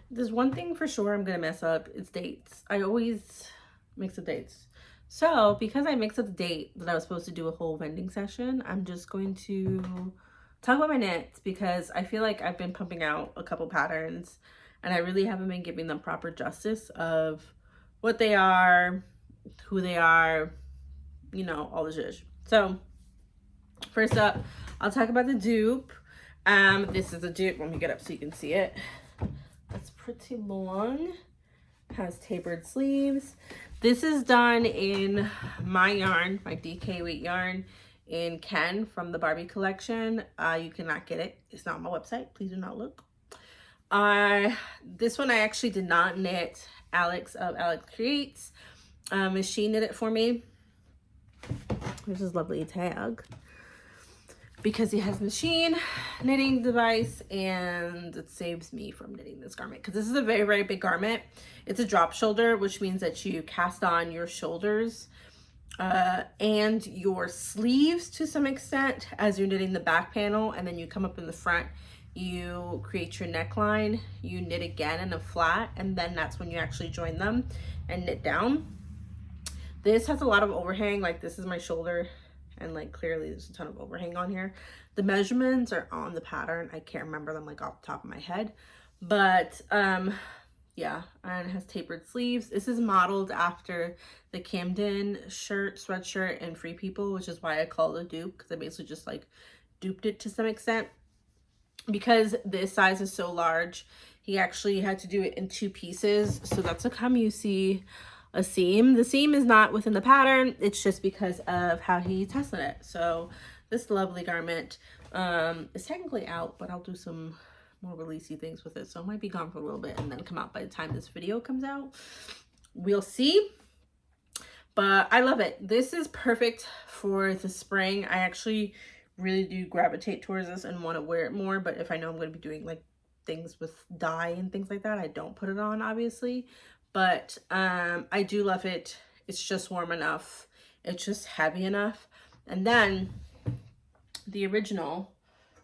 There's one thing for sure I'm gonna mess up. It's dates. I always mix up dates. So because I mixed up the date that I was supposed to do a whole vending session, I'm just going to talk about my knits because I feel like I've been pumping out a couple patterns and I really haven't been giving them proper justice of what they are, who they are, you know, all the zhuzh. So first up, I'll talk about the dupe. This is a dupe. Let me get up so you can see it. It's pretty long, has tapered sleeves. This is done in my yarn, my DK weight yarn in Ken from the Barbie collection. You cannot get it. It's not on my website. Please do not look. This one I actually did not knit. Alex of Alex Creates. She knit it for me. There's this lovely tag because he has machine knitting device and it saves me from knitting this garment because this is a very, very big garment. It's a drop shoulder, which means that you cast on your shoulders and your sleeves to some extent as you're knitting the back panel, and then you come up in the front, you create your neckline, you knit again in a flat, and then that's when you actually join them and knit down. This has a lot of overhang, like this is my shoulder, and like clearly there's a ton of overhang on here. The measurements are on the pattern. I can't remember them like off the top of my head, but yeah, and it has tapered sleeves. This is modeled after the Camden shirt, sweatshirt, and Free People, which is why I call it a dupe, because I basically just like duped it to some extent. Because this size is so large, he actually had to do it in 2 pieces. So that's how come you see a seam. The seam is not within the pattern. It's just because of how he tested it. So this lovely garment is technically out, but I'll do some more releasey things with it. So it might be gone for a little bit and then come out by the time this video comes out. We'll see. But I love it. This is perfect for the spring. I actually really do gravitate towards this and want to wear it more. But if I know I'm going to be doing like things with dye and things like that, I don't put it on, obviously. But I do love it. It's just warm enough. It's just heavy enough. And then the original,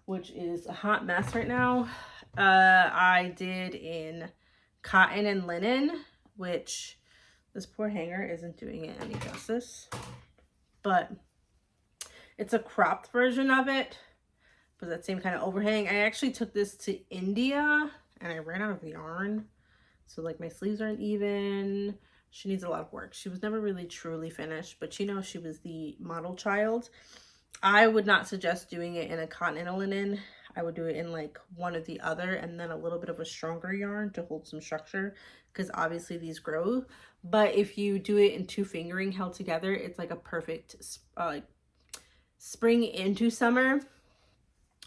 which is a hot mess right now, I did in cotton and linen, which this poor hanger isn't doing it any justice. But it's a cropped version of it, but that same kind of overhang. I actually took this to India and I ran out of yarn. So like my sleeves aren't even. She needs a lot of work. She was never really truly finished, but you know, she was the model child. I would not suggest doing it in a cotton and a linen. I would do it in like one or the other, and then a little bit of a stronger yarn to hold some structure, because obviously these grow. But if you do it in 2 fingering held together, it's like a perfect spring into summer.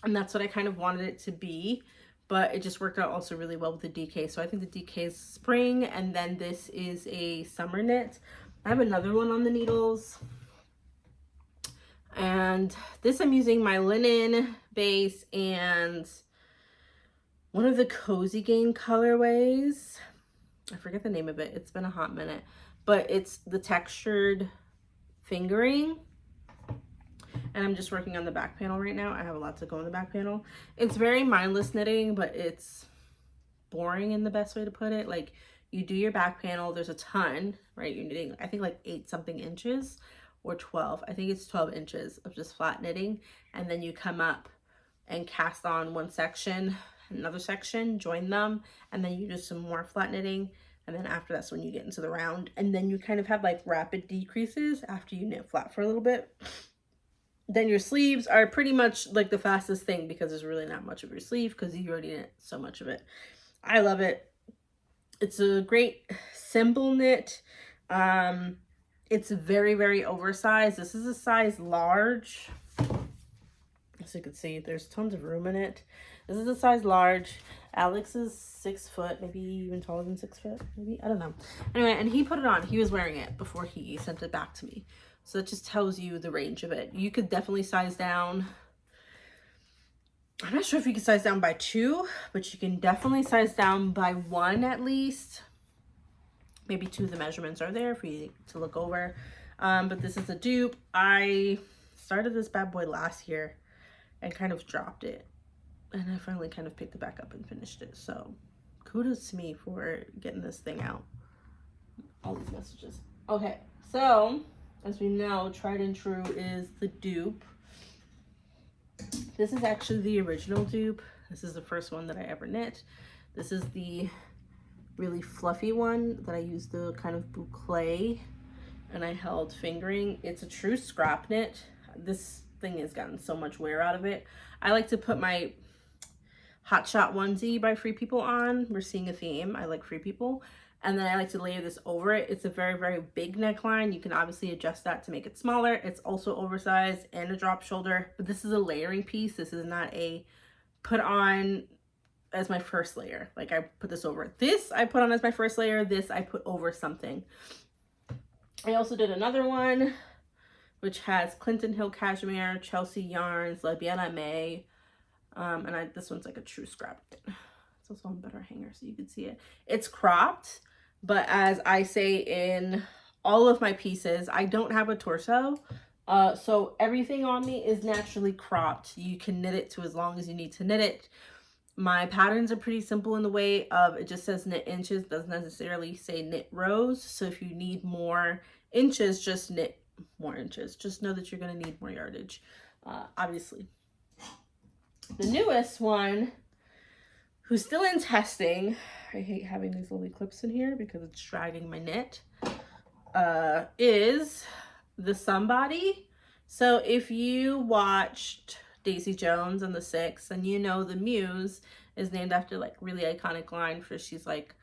And that's what I kind of wanted it to be. But it just worked out also really well with the DK. So I think the DK is spring, and then this is a summer knit. I have another one on the needles. And this I'm using my linen base and one of the Cozy Game colorways. I forget the name of it. It's been a hot minute. But it's the textured fingering. And I'm just working on the back panel right now. I have a lot to go in the back panel. It's very mindless knitting, but it's boring in the best way to put it. Like, you do your back panel, there's a ton, right? You're knitting, I think like 8 something inches or 12. I think it's 12 inches of just flat knitting. And then you come up and cast on one section, another section, join them, and then you do some more flat knitting. And then after that's when you get into the round. And then you kind of have like rapid decreases after you knit flat for a little bit. Then your sleeves are pretty much like the fastest thing, because there's really not much of your sleeve because you already knit so much of it. I love it. It's a great simple knit. It's very, very oversized. This is a size large. As you can see, there's tons of room in it. This is a size large. Alex is 6 foot, maybe even taller than 6 foot, maybe, I don't know. Anyway, and he put it on. He was wearing it before he sent it back to me. So that just tells you the range of it. You could definitely size down. I'm not sure if you can size down by 2, but you can definitely size down by 1 at least. Maybe 2 of the measurements are there for you to look over. But this is a dupe. I started this bad boy last year and kind of dropped it. And I finally kind of picked it back up and finished it. So kudos to me for getting this thing out. All these messages. Okay, so as we know, tried and true is the dupe. This is actually the original dupe. This is the first one that I ever knit. This is the really fluffy one that I used the kind of boucle and I held fingering. It's a true scrap knit. This thing has gotten so much wear out of it. I like to put my Hot Shot onesie by Free People on. We're seeing a theme. I like Free People. And then I like to layer this over it. It's a very, very big neckline. You can obviously adjust that to make it smaller. It's also oversized and a drop shoulder, but this is a layering piece. This is not a put on as my first layer. Like I put this over. This I put on as my first layer. This I put over something. I also did another one, which has Clinton Hill Cashmere, Chelsea Yarns, La Biella May. This one's like a true scrap knit. It's also on better hanger so you can see it. It's cropped, but as I say in all of my pieces, I don't have a torso. So everything on me is naturally cropped. You can knit it to as long as you need to knit it. My patterns are pretty simple in the way of it just says knit inches, doesn't necessarily say knit rows. So if you need more inches, just knit more inches. Just know that you're going to need more yardage, obviously. The newest one, who's still in testing, I hate having these little clips in here because it's dragging my knit, is the Somebody. So if you watched Daisy Jones and the Six, and you know the Muse is named after like really iconic line for she's like,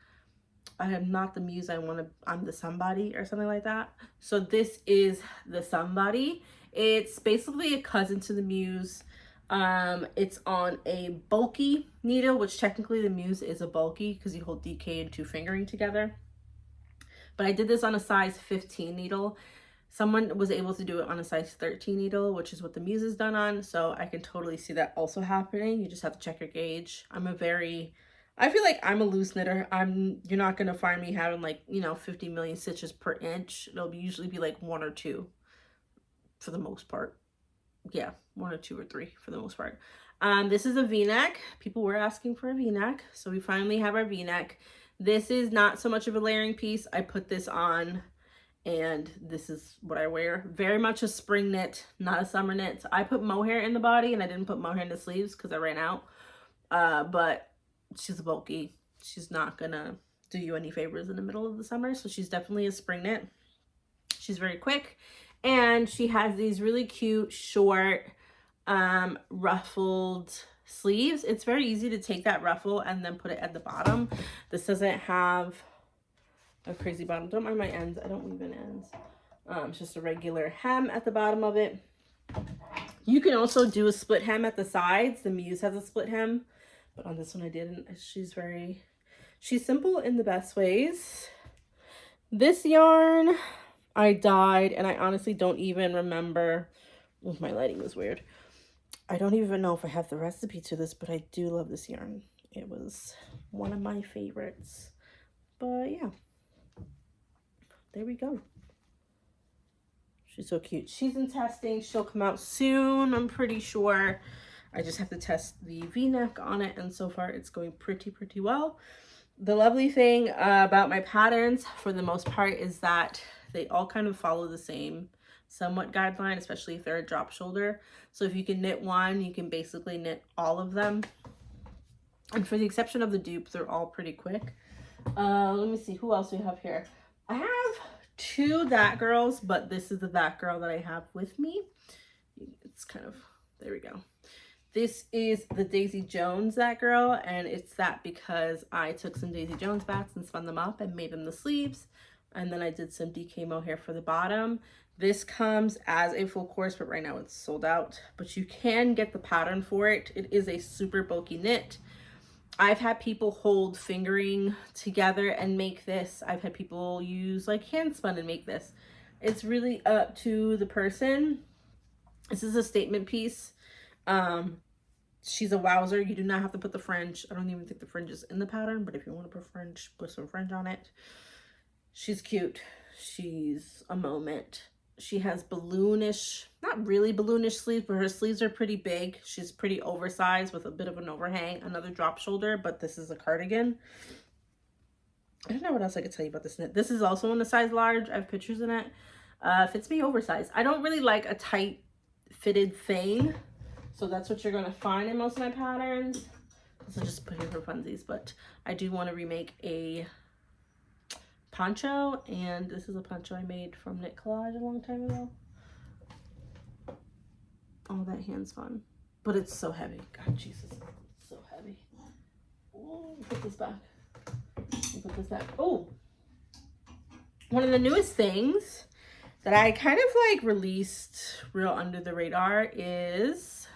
I am not the muse I'm the somebody or something like that. So this is the Somebody. It's basically a cousin to the Muse. It's on a bulky needle, which technically the Muse is a bulky because you hold DK and two fingering together. But I did this on a size 15 needle. Someone was able to do it on a size 13 needle, which is what the Muse is done on. So I can totally see that also happening. You just have to check your gauge. I feel like I'm a loose knitter. You're not going to find me having like, 50 million stitches per inch. It'll usually be like 1 or 2 for the most part. Yeah, 1 or 2 or 3 for the most part. This is a V-neck. People were asking for a V-neck, so we finally have our V-neck. This is not so much of a layering piece. I put this on and this is what I wear. Very much a spring knit, not a summer knit. So I put mohair in the body and I didn't put mohair in the sleeves because I ran out. But she's bulky. She's not gonna do you any favors in the middle of the summer. So she's definitely a spring knit. She's very quick. And she has these really cute, short, ruffled sleeves. It's very easy to take that ruffle and then put it at the bottom. This doesn't have a crazy bottom. Don't mind my ends. I don't leave in ends. It's just a regular hem at the bottom of it. You can also do a split hem at the sides. The Muse has a split hem, but on this one I didn't. She's simple in the best ways. This yarn I dyed, and I honestly don't even remember. Oh, my lighting was weird. I don't even know if I have the recipe to this, but I do love this yarn. It was one of my favorites. But yeah, there we go. She's so cute. She's in testing. She'll come out soon, I'm pretty sure. I just have to test the V-neck on it, and so far it's going pretty well. The lovely thing about my patterns, for the most part, is that they all kind of follow the same somewhat guideline, especially if they're a drop shoulder. So if you can knit one, you can basically knit all of them. And for the exception of the dupe, they're all pretty quick. Let me see, who else we have here? I have 2 That Girls, but this is the That Girl that I have with me. It's kind of, there we go. This is the Daisy Jones That Girl, and it's that because I took some Daisy Jones bats and spun them up and made them the sleeves. And then I did some DK mohair for the bottom. This comes as a full course, but right now it's sold out. But you can get the pattern for it. It is a super bulky knit. I've had people hold fingering together and make this. I've had people use like hand spun and make this. It's really up to the person. This is a statement piece. She's a wowzer. You do not have to put the fringe. I don't even think the fringe is in the pattern, but if you want to put fringe, put some fringe on it. She's cute. She's a moment. She has balloonish, not really balloonish sleeves, but her sleeves are pretty big. She's pretty oversized with a bit of an overhang, another drop shoulder, but this is a cardigan. I don't know what else I could tell you about this knit. This is also in a size large. I have pictures in it. Fits me oversized. I don't really like a tight fitted thing, so that's what you're going to find in most of my patterns. So just put here for funsies, but I do want to remake a poncho, and this is a poncho I made from Knit Collage a long time ago. Oh, that hand's fun, but it's so heavy. God, Jesus, it's so heavy. Oh, put this back. Put this back. Oh, one of the newest things that I kind of like released real under the radar is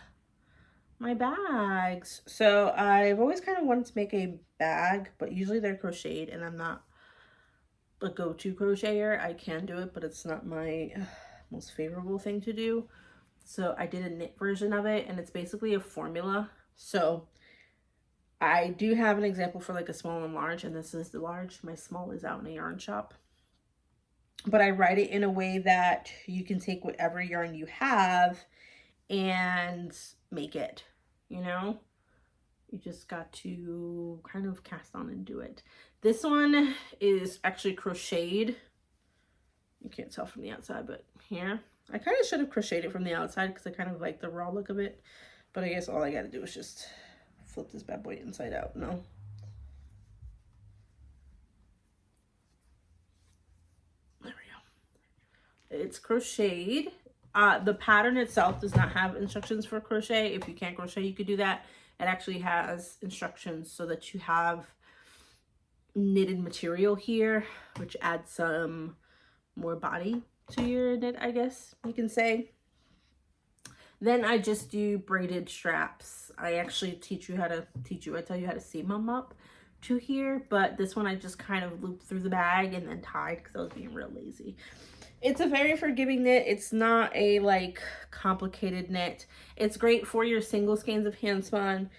my bags. So I've always kind of wanted to make a bag, but usually they're crocheted, and I'm not a go-to crocheter. I can do it, but it's not my most favorable thing to do. So I did a knit version of it, and it's basically a formula. So I do have an example for like a small and large, and this is the large. My small is out in a yarn shop. But I write it in a way that you can take whatever yarn you have and make it, you know? You just got to kind of cast on and do it. This one is actually crocheted. You can't tell from the outside, but here. I kind of should have crocheted it from the outside because I kind of like the raw look of it. But I guess all I got to do is just flip this bad boy inside out, no? There we go. It's crocheted. The pattern itself does not have instructions for crochet. If you can't crochet, you could do that. It actually has instructions so that you have knitted material here, which adds some more body to your knit, I guess you can say. Then I just do braided straps. I actually I tell you how to seam them up to here, but this one I just kind of looped through the bag and then tied because I was being real lazy. It's a very forgiving knit. It's not a like complicated knit. It's great for your single skeins of handspun.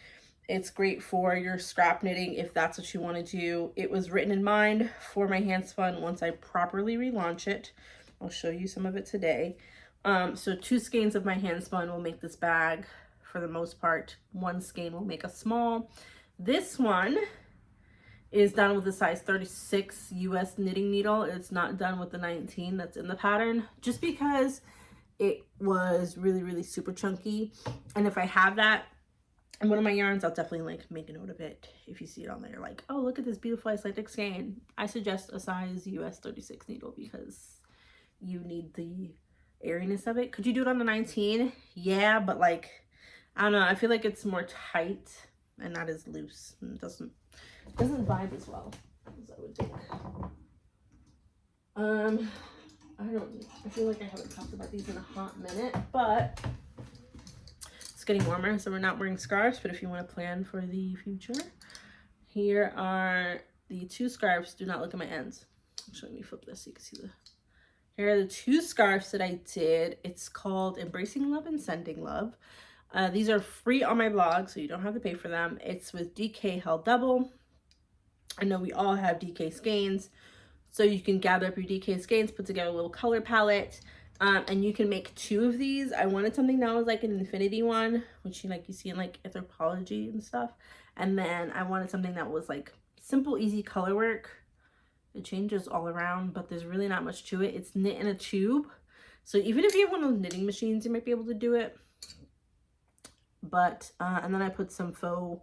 It's great for your scrap knitting if that's what you want to do. It was written in mind for my handspun once I properly relaunch it. I'll show you some of it today. So 2 skeins of my handspun will make this bag for the most part. 1 skein will make a small. This one is done with a size 36 US knitting needle. It's not done with the 19 that's in the pattern, just because it was really, really super chunky. And if I have that in one of my yarns, I'll definitely like make a note of it. If you see it on there, like, oh, look at this beautiful Icelandic skein. I suggest a size US 36 needle because you need the airiness of it. Could you do it on the 19? Yeah, but like, I don't know. I feel like it's more tight and not as loose. It doesn't vibe as well as I would think. I feel like I haven't talked about these in a hot minute, but it's getting warmer, so we're not wearing scarves, but if you want to plan for the future, here are the 2 scarves. Do not look at my ends. Actually, let me flip this so you can see the... Here are the 2 scarves that I did. It's called Embracing Love and Sending Love. These are free on my blog, so you don't have to pay for them. It's with DK Held Double. I know we all have DK skeins, so you can gather up your DK skeins, put together a little color palette, and you can make 2 of these. I wanted something that was like an infinity one, which you see in like Anthropology and stuff. And then I wanted something that was like simple, easy color work. It changes all around, but there's really not much to it. It's knit in a tube, so even if you have one of those knitting machines, you might be able to do it. But and then I put some faux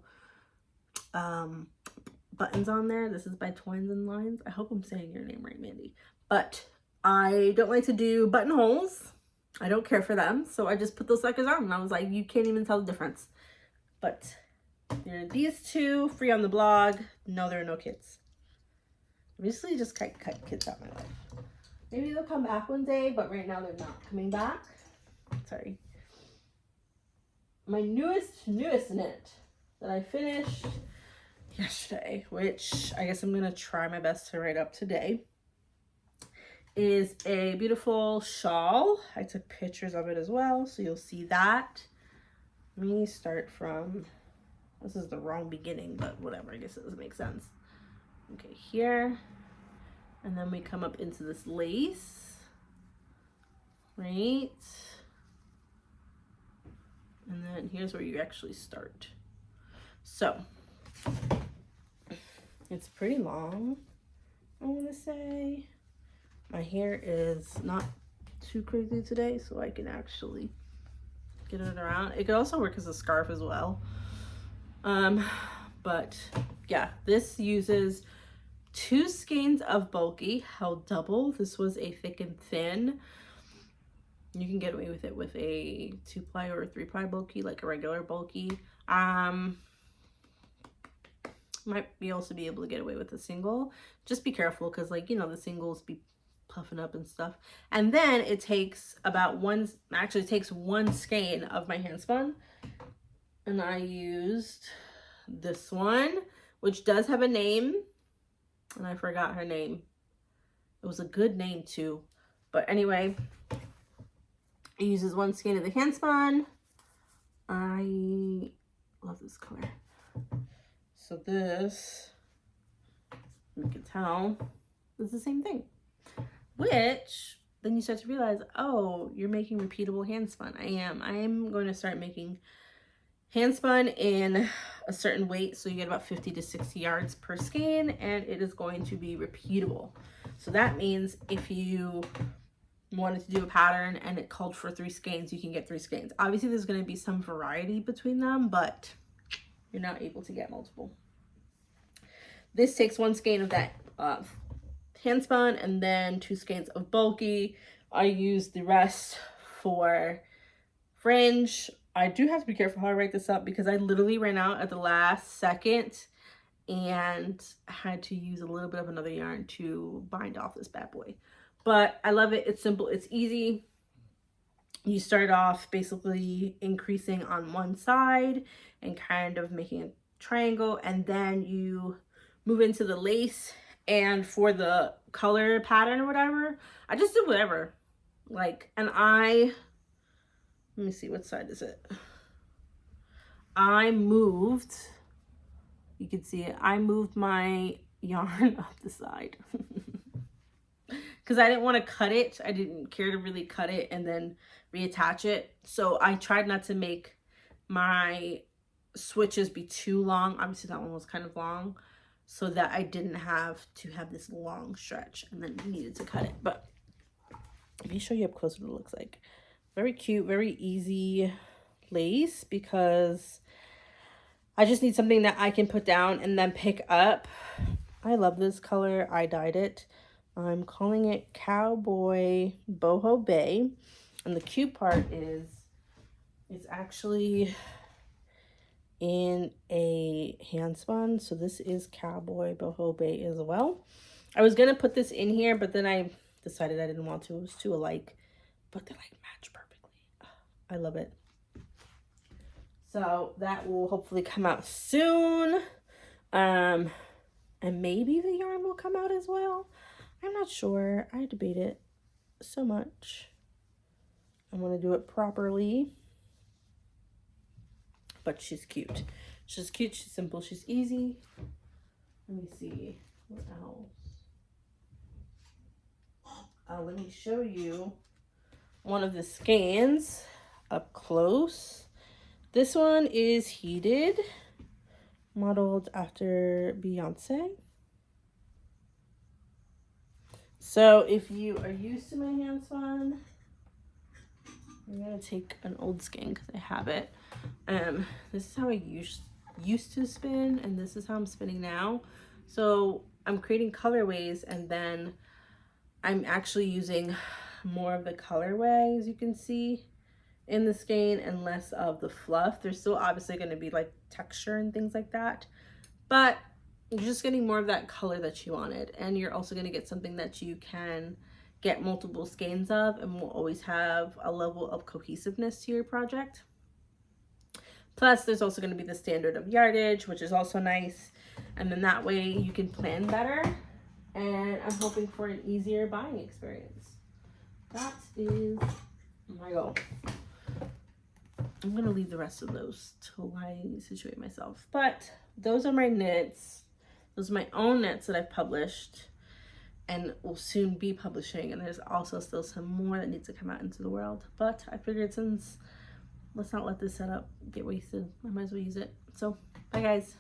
buttons on there. This is by Twines and Lines. I hope I'm saying your name right, Mandy. But I don't like to do buttonholes. I don't care for them, so I just put those suckers on, and I was like, you can't even tell the difference. But there are these 2 free on the blog. No, there are no kits. Recently just cut kits out of my life. Maybe they'll come back one day, but right now they're not coming back. Sorry. My newest knit that I finished yesterday, which I guess I'm gonna try my best to write up today, is a beautiful shawl. I took pictures of it as well, so you'll see that. Let me start from, this is the wrong beginning, but whatever, I guess it doesn't make sense. Okay, here, and then we come up into this lace. right? And then here's where you actually start. So it's pretty long, I want to say. My hair is not too crazy today, so I can actually get it around. It could also work as a scarf as well. But yeah, this uses 2 skeins of bulky, held double. This was a thick and thin. You can get away with it with a 2-ply or a 3-ply bulky, like a regular bulky. Might be also be able to get away with a single. Just be careful, because, like, you know, the singles be puffing up and stuff. And then it takes about actually it takes 1 skein of my handspun, and I used this one, which does have a name, and I forgot her name. It was a good name too, but anyway, it uses 1 skein of the handspun. I love this color. So this, you can tell, is the same thing. Which, then you start to realize, oh, you're making repeatable handspun. I am going to start making handspun in a certain weight, so you get about 50 to 60 yards per skein, and it is going to be repeatable. So that means if you wanted to do a pattern and it called for 3 skeins, you can get 3 skeins. Obviously, there's going to be some variety between them, but you're not able to get multiple. This takes 1 skein of that handspun and then 2 skeins of bulky. I use the rest for fringe. I do have to be careful how I write this up, because I literally ran out at the last second and had to use a little bit of another yarn to bind off this bad boy. But I love it. It's simple. It's easy. You start off basically increasing on one side and kind of making a triangle, and then you move into the lace. And for the color pattern or whatever, I just did whatever. Like, and let me see, what side is it? I moved, you can see it, I moved my yarn up the side. Because I didn't want to cut it. I didn't care to really cut it and then reattach it. So I tried not to make my switches be too long. Obviously that one was kind of long, so that I didn't have to have this long stretch and then needed to cut it. But let me show you up close what it looks like. Very cute, very easy lace, because I just need something that I can put down and then pick up. I love this color. I dyed it. I'm calling it Cowboy Boho Bay. And the cute part is it's actually in a handspun. So this is Cowboy Boho Bay as well. I was going to put this in here, but then I decided I didn't want to. It was too alike. But they like match perfectly. I love it. So that will hopefully come out soon. And maybe the yarn will come out as well. I'm not sure. I debate it so much. I want to do it properly. But she's cute. She's cute. She's simple. She's easy. Let me see. What else? Let me show you one of the skeins up close. This one is heated, modeled after Beyonce. So if you are used to my handspun, I'm gonna take an old skein because I have it. This is how I used to spin, and this is how I'm spinning now. So I'm creating colorways, and then I'm actually using more of the colorway, as you can see, in the skein, and less of the fluff. There's still obviously going to be like texture and things like that, but you're just getting more of that color that you wanted, and you're also going to get something that you can get multiple skeins of and will always have a level of cohesiveness to your project. Plus there's also going to be the standard of yardage, which is also nice, and then that way you can plan better, and I'm hoping for an easier buying experience. That is my goal. I'm going to leave the rest of those till I situate myself. But those are my knits. Those are my own knits that I've published. and will soon be publishing. And there's also still some more that needs to come out into the world. But I figured since, let's not let this setup get wasted. I might as well use it. So, bye guys.